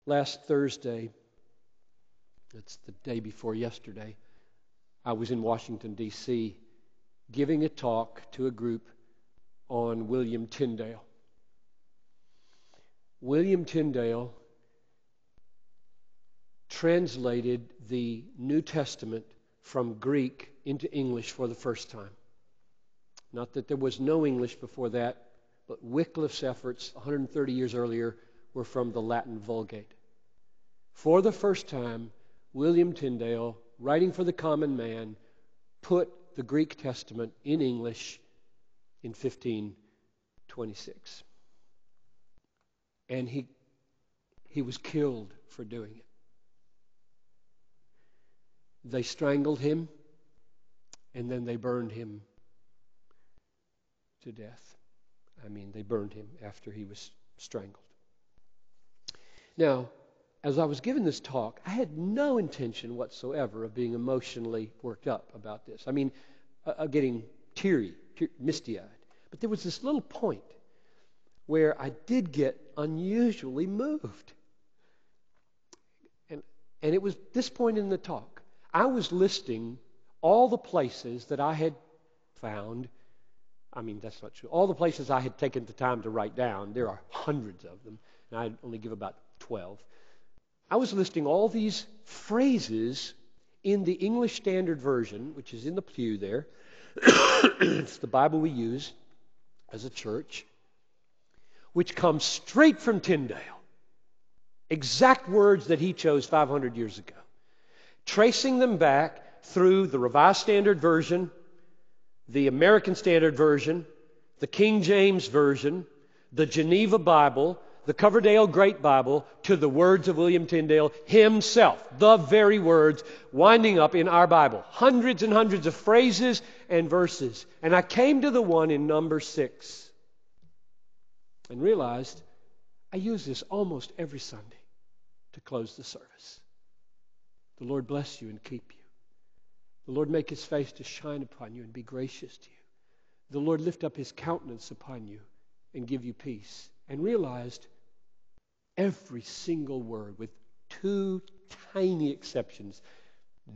Last Thursday, it's the day before yesterday, I was in Washington, D.C., giving a talk to a group on William Tyndale. William Tyndale translated the New Testament from Greek into English for the first time. Not that there was no English before that, but Wycliffe's efforts 130 years earlier were from the Latin Vulgate. For the first time, William Tyndale, writing for the common man, put the Greek Testament in English in 1526. And he was killed for doing it. They strangled him, and then they burned him to death. They burned him after he was strangled. Now, as I was giving this talk, I had no intention whatsoever of being emotionally worked up about this. Getting teary, misty-eyed. But there was this little point where I did get unusually moved. And it was this point in the talk. I was listing all the places that I had found. That's not true. All the places I had taken the time to write down. There are hundreds of them, and I only give about 12. I was listing all these phrases in the English Standard Version, which is in the pew there. It's the Bible we use as a church, which comes straight from Tyndale. Exact words that he chose 500 years ago. Tracing them back through the Revised Standard Version, the American Standard Version, the King James Version, the Geneva Bible, the Coverdale Great Bible, to the words of William Tyndale himself. The very words winding up in our Bible. Hundreds and hundreds of phrases and verses. And I came to the one in number 6 and realized I use this almost every Sunday to close the service. The Lord bless you and keep you. The Lord make His face to shine upon you and be gracious to you. The Lord lift up His countenance upon you and give you peace. And realized every single word, with 2 tiny exceptions.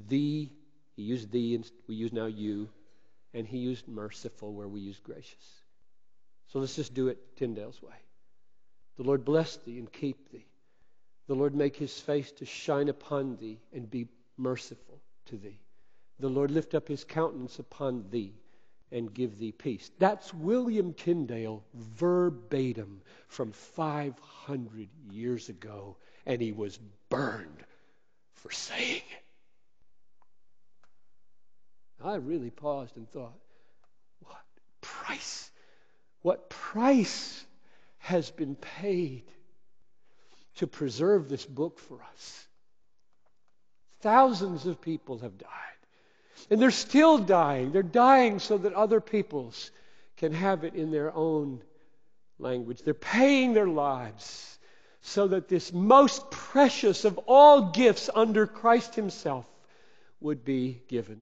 He used thee, and we use now you, and he used merciful where we use gracious. So let's just do it Tyndale's way. The Lord bless thee and keep thee. The Lord make His face to shine upon thee and be merciful to thee. The Lord lift up His countenance upon thee and give thee peace. That's William Tyndale verbatim from 500 years ago, and he was burned for saying it. I really paused and thought, what price has been paid to preserve this book for us? Thousands of people have died. And they're still dying. They're dying so that other peoples can have it in their own language. They're paying their lives so that this most precious of all gifts under Christ Himself would be given.